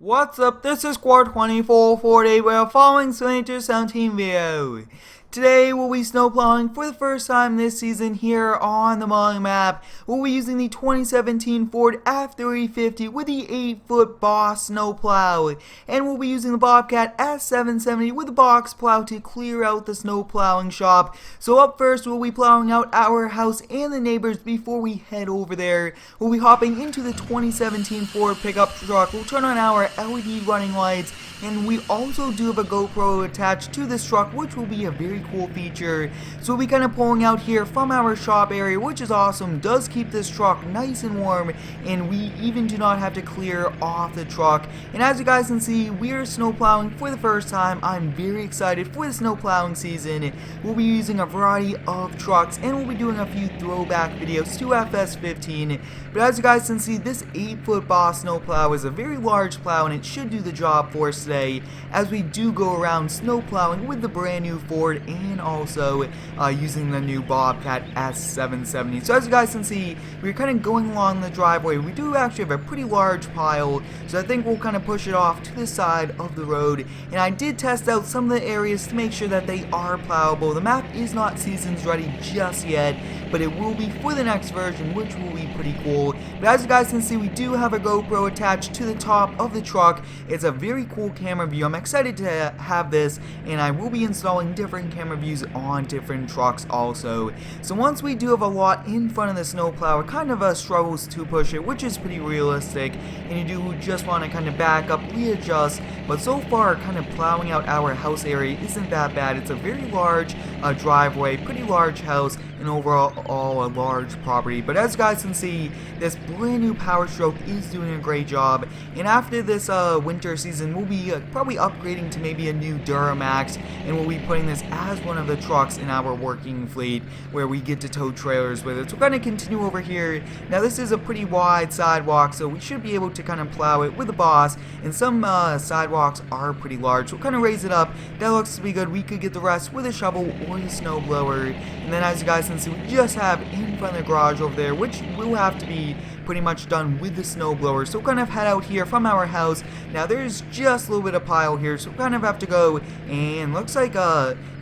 What's up, this is Squad 24 for today we're following Winter 17 video. Today we'll be snowplowing for the first time this season here on the Mowing Map. We'll be using the 2017 Ford F350 with the 8-foot Boss snowplow. And we'll be using the Bobcat S770 with the box plow to clear out the snowplowing shop. So up first we'll be plowing out our house and the neighbors before we head over there. We'll be hopping into the 2017 Ford pickup truck. We'll turn on our LED running lights. And we also do have a GoPro attached to this truck, which will be a very cool feature. So we'll be kind of pulling out here from our shop area, which is awesome. Does keep this truck nice and warm, and we even do not have to clear off the truck. And as you guys can see, we are snowplowing for the first time. I'm very excited for the snowplowing season. We'll be using a variety of trucks, and we'll be doing a few throwback videos to FS15. But as you guys can see, this 8-foot Boss snowplow is a very large plow, and it should do the job for us today, as we do go around snowplowing with the brand new Ford and also using the new Bobcat S770. So as you guys can see, we're kind of going along the driveway. We do actually have a pretty large pile, so I think we'll kind of push it off to the side of the road. And I did test out some of the areas to make sure that they are plowable. The map is not seasons ready just yet, but it will be for the next version, which will be pretty cool. But as you guys can see, we do have a GoPro attached to the top of the truck. It's a very cool camera view. I'm excited to have this, and I will be installing different camera views on different trucks also. So once we do have a lot in front of the snowplow, it kind of struggles to push it, which is pretty realistic, and you do just want to kind of back up, readjust. But so far, kind of plowing out our house area isn't that bad. It's a very large driveway, pretty large house, and overall a large property. But as you guys can see, this brand new Power Stroke is doing a great job. And after this winter season, we'll be probably upgrading to maybe a new Duramax, and we'll be putting this as one of the trucks in our working fleet where we get to tow trailers with it. So we're going to continue over here. Now this is a pretty wide sidewalk, so we should be able to kind of plow it with the Boss, and some sidewalks are pretty large. So we'll kind of raise it up. That looks to be good. We could get the rest with a shovel or the snow blower. And then as you guys can see, we just have in front of the garage over there, which will have to be pretty much done with the snowblower. So we'll kind of head out here from our house. Now there's just a little bit of pile here, so we kind of have to go, and looks like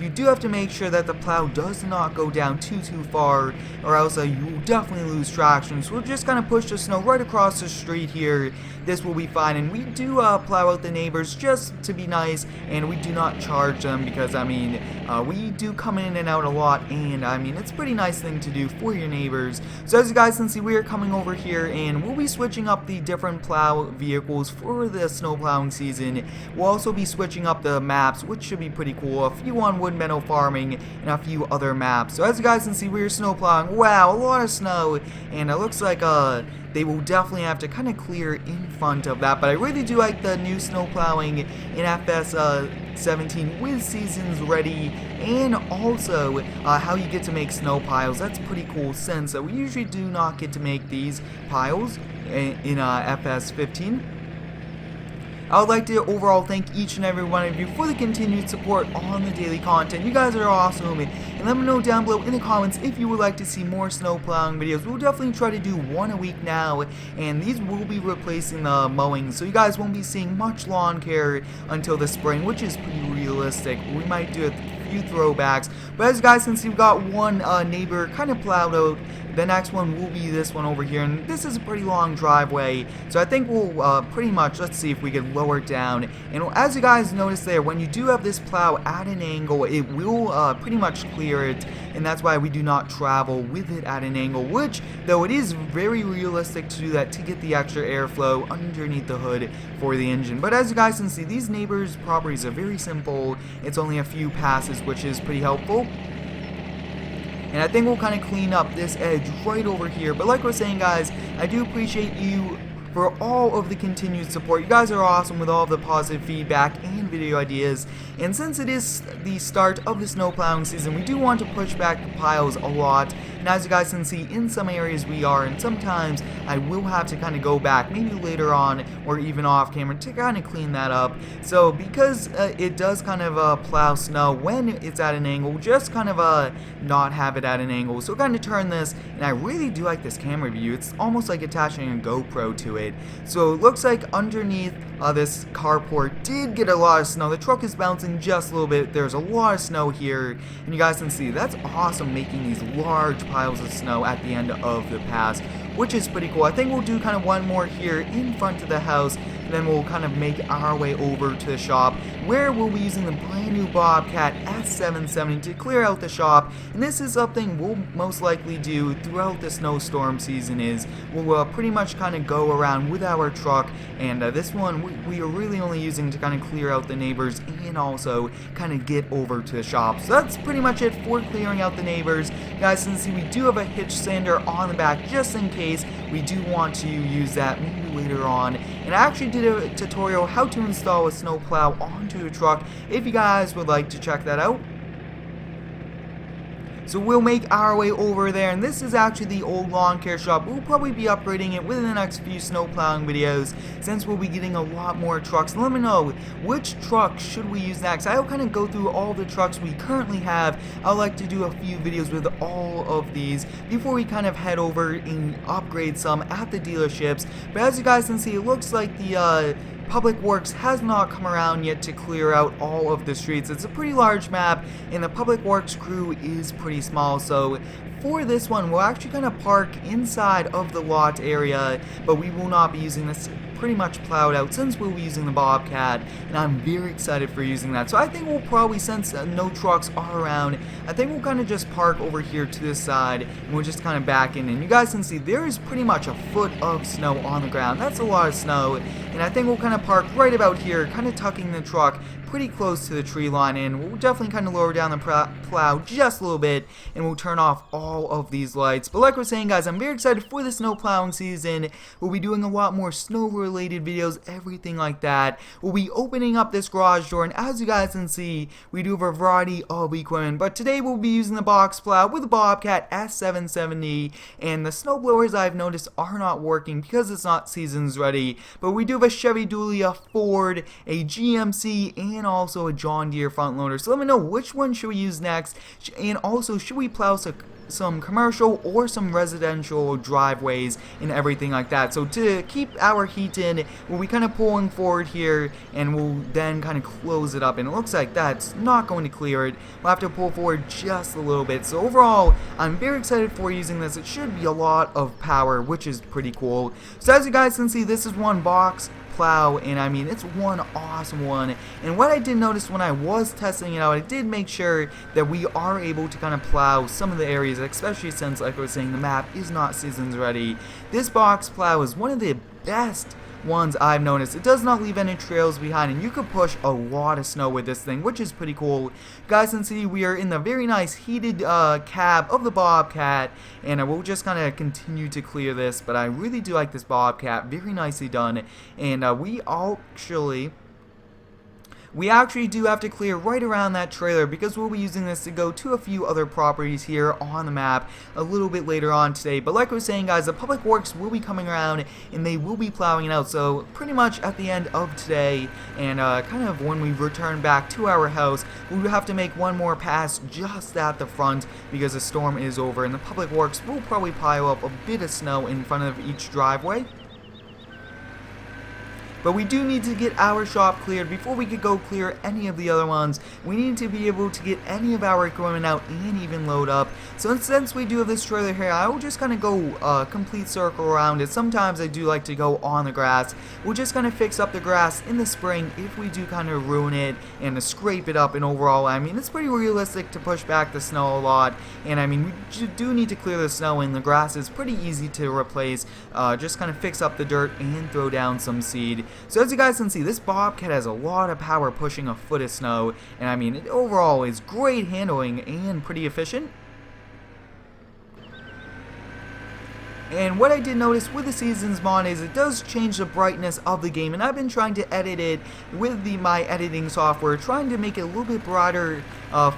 you do have to make sure that the plow does not go down too far, or else you will definitely lose traction. So we'll just kind of push the snow right across the street here. This will be fine, and we do plow out the neighbors just to be nice, and we do not charge them because, I mean, we do come in and out a lot, and I mean, it's a pretty nice thing to do for your neighbors. So as you guys can see, we are coming over here, and we'll be switching up the different plow vehicles for the snow plowing season. We'll also be switching up the maps, which should be pretty cool. A few on wood meadow farming and a few other maps. So as you guys can see, we're snow plowing. Wow, a lot of snow, and it looks like they will definitely have to kind of clear in front of that. But I really do like the new snow plowing in FS17 with seasons ready, and also how you get to make snow piles. That's pretty cool, since we usually do not get to make these piles in FS15. I would like to overall thank each and every one of you for the continued support on the daily content. You guys are awesome, and let me know down below in the comments if you would like to see more snow plowing videos. We'll definitely try to do one a week now, and these will be replacing the mowing, so you guys won't be seeing much lawn care until the spring, which is pretty realistic. We might do a few throwbacks, but as you guys can see, we've got one neighbor kind of plowed out. The next one will be this one over here, and this is a pretty long driveway, so I think we'll pretty much, let's see if we can lower it down. And as you guys notice there, when you do have this plow at an angle, it will pretty much clear it, and that's why we do not travel with it at an angle, which, though it is very realistic to do that to get the extra airflow underneath the hood for the engine. But as you guys can see, these neighbors' properties are very simple. It's only a few passes, which is pretty helpful. And I think we'll kind of clean up this edge right over here. But like I was saying, guys, I do appreciate you for all of the continued support. You guys are awesome with all of the positive feedback and video ideas. And since it is the start of the snow plowing season, we do want to push back the piles a lot. and as you guys can see, in some areas we are, and sometimes I will have to kind of go back, maybe later on, or even off camera, to kind of clean that up. So because it does kind of plow snow when it's at an angle, just kind of not have it at an angle. So kind of turn this, and I really do like this camera view. It's almost like attaching a GoPro to it. So it looks like underneath this carport did get a lot of snow. The truck is bouncing just a little bit. There's a lot of snow here, and you guys can see that's awesome, making these large piles of snow at the end of the pass, which is pretty cool. I think we'll do kind of one more here in front of the house, and then we'll kind of make our way over to the shop, where we'll be using the brand new Bobcat S770 to clear out the shop. And this is something we'll most likely do throughout the snowstorm season. Is we'll pretty much kind of go around with our truck, and this one we are really only using to kind of clear out the neighbors and also kind of get over to the shop. So that's pretty much it for clearing out the neighbors. You guys can see we do have a hitch sander on the back just in case we do want to use that maybe later on. And I actually did a tutorial how to install a snowplow onto a truck if you guys would like to check that out. So we'll make our way over there, and this is actually the old lawn care shop. We'll probably be upgrading it within the next few snow plowing videos, since we'll be getting a lot more trucks. Let me know which truck should we use next. I'll kind of go through all the trucks we currently have. I'd like to do a few videos with all of these before we kind of head over and upgrade some at the dealerships. But as you guys can see, it looks like the Public Works has not come around yet to clear out all of the streets. It's a pretty large map, and the Public Works crew is pretty small, so for this one we'll actually kind of park inside of the lot area, but we will not be using this. Pretty much plowed out since we'll be using the Bobcat, and I'm very excited for using that. So I think we'll probably, since no trucks are around, I think we'll kind of just park over here to this side, and we'll just kind of back in. And you guys can see there is pretty much a foot of snow on the ground. That's a lot of snow, and I think we'll kind of park right about here, kind of tucking the truck pretty close to the tree line, and we'll definitely kind of lower down the plow just a little bit, and we'll turn off all of these lights. But like I was saying, guys, I'm very excited for the snow plowing season. We'll be doing a lot more snow related videos, everything like that. We'll be opening up this garage door, and as you guys can see, we do have a variety of equipment, but today we'll be using the box plow with the Bobcat S770, and the snow blowers I've noticed are not working because it's not seasons ready. But we do have a Chevy dually, a Ford, a GMC, and also a John Deere front loader. So let me know which one should we use next, and also should we plow some commercial or some residential driveways and everything like that. So to keep our heat in, we'll be kind of pulling forward here, and we'll then kind of close it up, and it looks like that's not going to clear it. We'll have to pull forward just a little bit. So overall, I'm very excited for using this. It should be a lot of power, which is pretty cool. So as you guys can see, this is one box plow, and I mean, it's one awesome one. And what I did notice when I was testing it out, I did make sure that we are able to kind of plow some of the areas, especially since, like I was saying, the map is not seasons ready. This box plow is one of the best ones I've noticed. It does not leave any trails behind, and you could push a lot of snow with this thing, which is pretty cool. You guys can see we are in the very nice heated cab of the Bobcat, and we'll just kind of continue to clear this. But I really do like this Bobcat, very nicely done. And we actually do have to clear right around that trailer, because we'll be using this to go to a few other properties here on the map a little bit later on today. But like I was saying, guys, the Public Works will be coming around, and they will be plowing it out. So pretty much at the end of today, and kind of when we return back to our house, we'll have to make one more pass just at the front, because the storm is over, and the Public Works will probably pile up a bit of snow in front of each driveway. But we do need to get our shop cleared before we could go clear any of the other ones. We need to be able to get any of our equipment out and even load up. So since we do have this trailer here, I will just kind of go a complete circle around it. Sometimes I do like to go on the grass. We'll just kind of fix up the grass in the spring if we do kind of ruin it and to scrape it up. And overall, I mean, it's pretty realistic to push back the snow a lot. And I mean, we do need to clear the snow, and the grass is pretty easy to replace. Just kind of fix up the dirt and throw down some seed. So as you guys can see, this Bobcat has a lot of power pushing a foot of snow, and I mean, it overall is great handling and pretty efficient. And what I did notice with the Seasons mod is it does change the brightness of the game, and I've been trying to edit it with my editing software, trying to make it a little bit brighter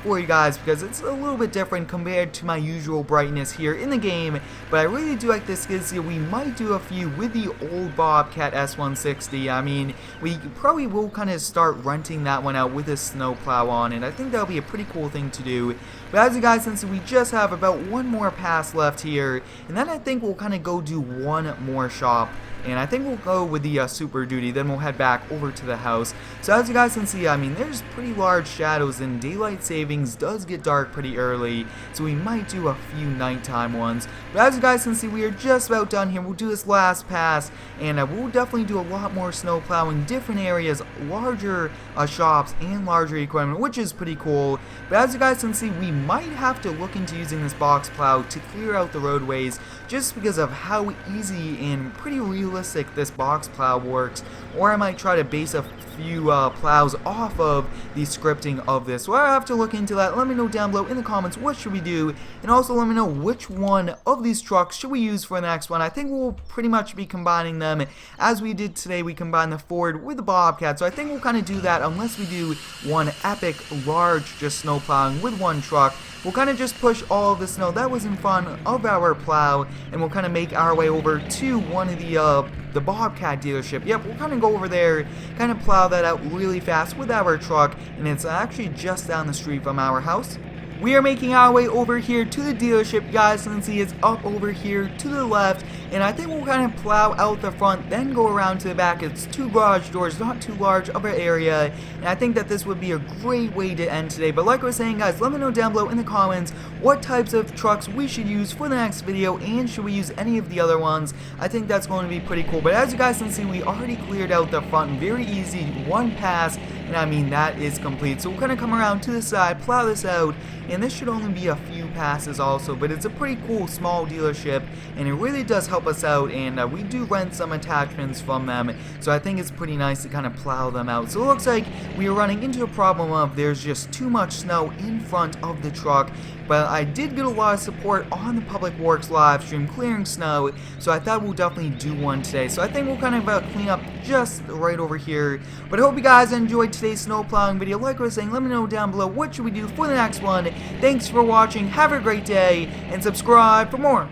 for you guys, because it's a little bit different compared to my usual brightness here in the game. But I really do like the skids here. We might do a few with the old Bobcat S770. I mean, we probably will kind of start renting that one out with a snowplow on it. I think that'll be a pretty cool thing to do. But as you guys can see, we just have about one more pass left here, and then I think we'll kind of go do one more shop. And I think we'll go with the Super Duty, then we'll head back over to the house. So as you guys can see, I mean, there's pretty large shadows, and daylight savings does get dark pretty early, so we might do a few nighttime ones. But as you guys can see, we are just about done here. We'll do this last pass, and we'll definitely do a lot more snow plowing, different areas, larger shops, and larger equipment, which is pretty cool. But as you guys can see, we might have to look into using this box plow to clear out the roadways, just because of how easy and pretty realistic this box plow works. Or I might try to base a few plows off of the scripting of this. So I have to look into that. Let me know down below in the comments what should we do, and also let me know which one of these trucks should we use for the next one. I think we'll pretty much be combining them as we did today. We combined the Ford with the Bobcat, so I think we'll kind of do that unless we do one epic large just snow plowing with one truck. We'll kind of just push all of the snow that was in front of our plow, and we'll kind of make our way over to one of the Bobcat dealership. Yep, we'll kind of go over there, kind of plow that out really fast with our truck, and it's actually just down the street from our house. We are making our way over here to the dealership. You guys can see it's up over here to the left, and I think we'll kind of plow out the front, then go around to the back. It's two garage doors, not too large of an area, and I think that this would be a great way to end today. But like I was saying, guys, let me know down below in the comments what types of trucks we should use for the next video, and should we use any of the other ones. I think that's going to be pretty cool. But as you guys can see, we already cleared out the front, very easy, one pass, and I mean that is complete. So we'll kind of come around to the side, plow this out, and this should only be a few passes also, but it's a pretty cool small dealership, and it really does help us out, and we do rent some attachments from them, so I think it's pretty nice to kind of plow them out. So it looks like we are running into a problem of there's just too much snow in front of the truck, but I did get a lot of support on the Public Works live stream clearing snow, so I thought we'll definitely do one today. So I think we'll kind of clean up just right over here. But I hope you guys enjoyed today's snow plowing video. Like I was saying, let me know down below what should we do for the next one. Thanks for watching, have a great day, and subscribe for more.